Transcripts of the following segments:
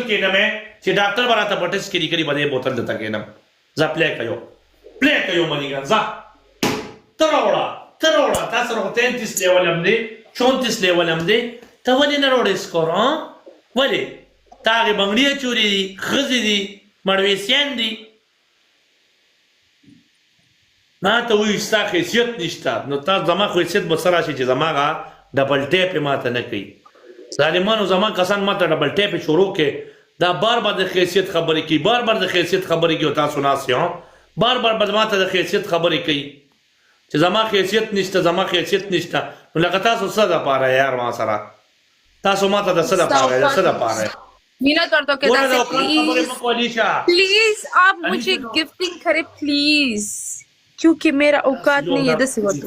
کېنم چې ډاکټر به راته په ټسټ کې لیکلي به دې بوتل دلته کېنم ځه پلی کوو ملیګان ځه ته راوړه تا سره خو 33 لیول هم دی 34 لیول هم دی ته ولې نه راوړې سکور ولې تا هغې بنګړي اچولي دي ښځې دي مړویسیان دي ما ته وایي ستا حیثیت نشته نو تا زما خو حیثیت به څه راشي چې زما هغه ډبل ټیپ یې ما ته نه کوي ظالمانو زما کسان ما ته ډبل ټیپ یې شروع کې دا بار د حیثیت خبرې کوي بار د حیثیت خبرې کوي او تاسو ناست یې بار به ما ته د حیثیت خبرې کوي چې زما حیثیت نشته نو لکه تاسو څه دپاره یار ما سره تاسو ما ته د څه دپاره مینا कर दो प्लीज आप मुझे गिफ्टिंग करे प्लीज क्योंकि मेरा औकात नहीं है 10 वक्त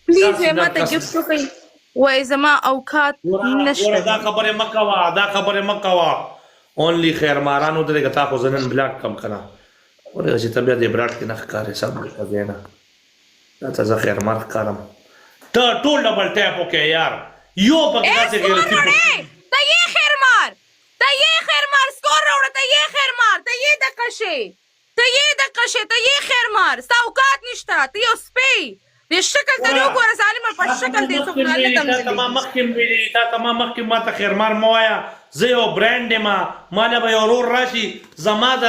प्लीज मैं मत गिफ्ट तो कहीं वही जमा औकात नशा دا خبره مکوا اونلی خیر مارانو درې غتا خو زنن بلاک کم کنا ورته چې طبيعت دې براټ کې نه ښکارې سب کوي دا ته خیر مار کارم ته ټول ډبل ټیپ وکې یار یو پکې تاسو غلطي ته یې خیر مار سکور راوړه ته یې خیر مار ته یې د قشه ته یې خیر مار ساوکات نشته ته یو سپی د شکل ته یو ګور سالم په شکل دې څو نه کم دي تمام مخکې ما ته خیر مار موایا زه یو برانډ ما مال به یو رور راشي زما د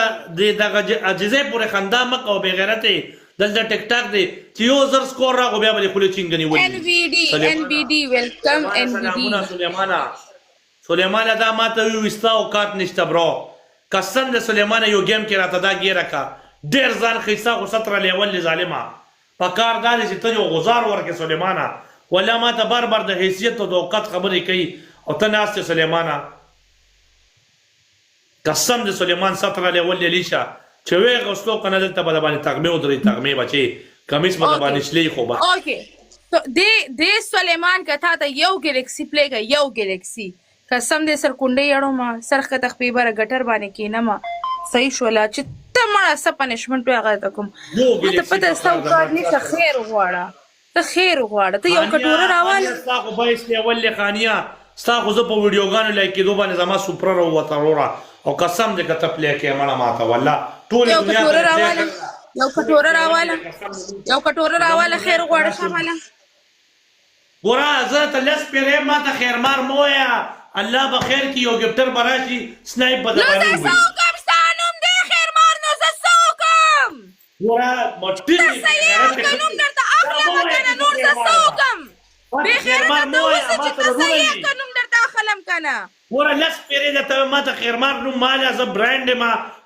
دغه عجزه پورې خندا مکو به غیرته دلته ټیک ټاک دی چې یو زر سکور راغو بیا به خپل چینګنی ولې ان وی ډی ویلکم ان وی ډی سلیمانه دا ماته وی وستا اوقات نشته برو قسم د سلیمانه یو گیم کې راته دا ګیره کا ډیر ځان خیسا خو 17 لیول ظالما پکار دا چې ته یو غزار ورکه سلیمانه ولا ماته بار د حیثیت او د اوقات خبرې کوي او ته ناست سلیمانه قسم د سلیمان 17 لیول لیشا چې وې غوستو کنه دلته به باندې تغمه او درې تغمه بچي کمیس به باندې شلې خو به اوکې تو د سلیمان کته ته یو ګلیکسي پلی کا یو ګلیکسي قسم دې سر کونډې اړو ما سرخه تخپی بر غټر باندې کینم صحیح شولا چې تمړه س پنشمنت هغه تکم ته پته ستو کار نشه خیر غواړه ته یو کټوره راواله ستا خو به اسلی ول خانیا ستا خو زه په ویډیوګانو لایک کېدو باندې زما سوپر او وترورا او قسم دې کته پلی کې مړه ماته والله ټول یو کټوره راواله خیر غواړه شامله ګورا زه ته لس پیرې ما ته خیر مار مویا الله بخیر کی یو گفټر براشي سنایپ بدلوي نو زه سوکم ستانوم دې خیر مار نو زه سوکم ګورا مټی قانون درته اخلم کنه نور زه سوکم به خیر مار مویا ما ته قانون درته اخلم کنه ګورا لس پیرې ته ما ته خیر مار نو مالا ز برانډ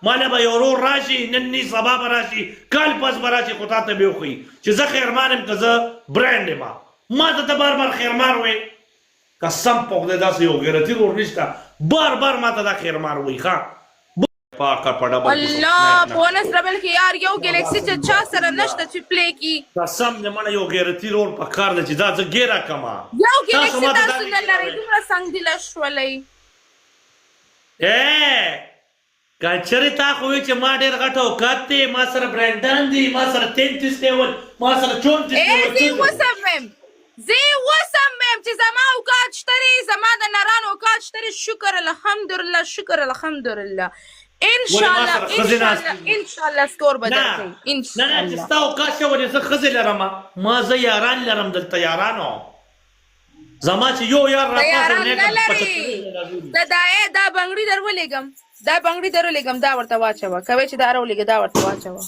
مالا به یورو راشي نننی سبا براشي کال پس براشي کوتا ته به خوې چې زه خیر مارم که زه برانډ ما ته بار خیر مار وې قسم په خدای داسې یو غیرتي رور نشته بار ما ته دا خیر مار وې ښه پاکه پډه الله بونس ربل کې یار یو ګلیکسي چې چا سره نشته چې پلی کی قسم دې مړه یو غیرتي رور په کار دی چې دا زه ګیره کما یو ګلیکسي تاسو نه لرئ دومره څنګه دی لشولئ کچرې تا خو وی چې ما ډېر غټ اوقات دی ما سره برانډان دي ما سره 33 لیول ما سره 34 لیول زه وسمم چې زما اوقات شته زما د نرانو اوقات شته شکر الحمدلله ان شاء الله سکور بدل کړئ ان شاء الله نه ستا اوقات شته ولې زه ښځې لرم ما زه یاران لرم دلته یارانو زما چې یو یار راپاسه دا بنګړي درولېږم دا ورته واچوه کوي چې دا راولېږه دا ورته واچوه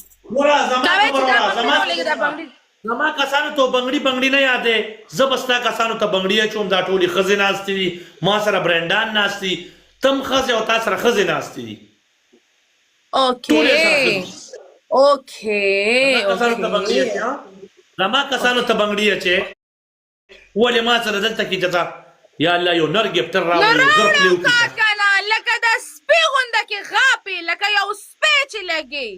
زما کسانو ته بنګړي نه یادې زه به ستا کسانو ته بنګړي اچوم دا ټولې ښځې ناستې دي ما سره برانډان ناست دي تم ښځې او تا سره ښځې ناستې دي زما کسانو ته بنګړي اچې ولې ما سره دلته کې جتا یا الله یو نر ګفټر راوړي لکه د سپي غونده کې غاپې لکه یو سپی چې لګي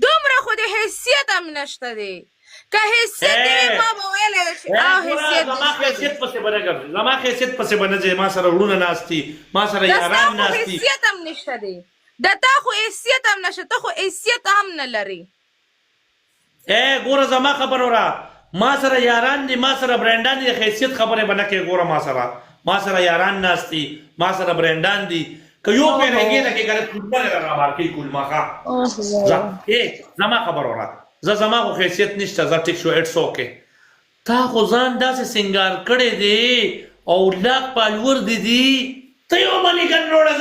دومره خو د حیثیت هم نشته دی که حیثیت دی ما به ویلی زما حیثیت پسې به نه ګرځي زما حیثیت پسې به نه ځې ما سره وروڼه ناست دي ما سره یاران ناست دي حیثیت هم نشته دی د تا خو حیثیت هم نشته ته خو حیثیت هم نه لري ګوره زما خبره وره ما سره یاران دي ما سره برانډان دي حیثیت خبرې به نه کوې ګوره ما سره یاران ناست دي ما سره برانډان دي که یو پیرګې د کې ګره کول را باقي کول ماخه زما خبر اورا زما خو حیثیت نشته زه ټیک شو اټس اوکے تا خو ځان داسې سنگار کړی دی او لاک پالور دي ته یو باندې ګنډوړه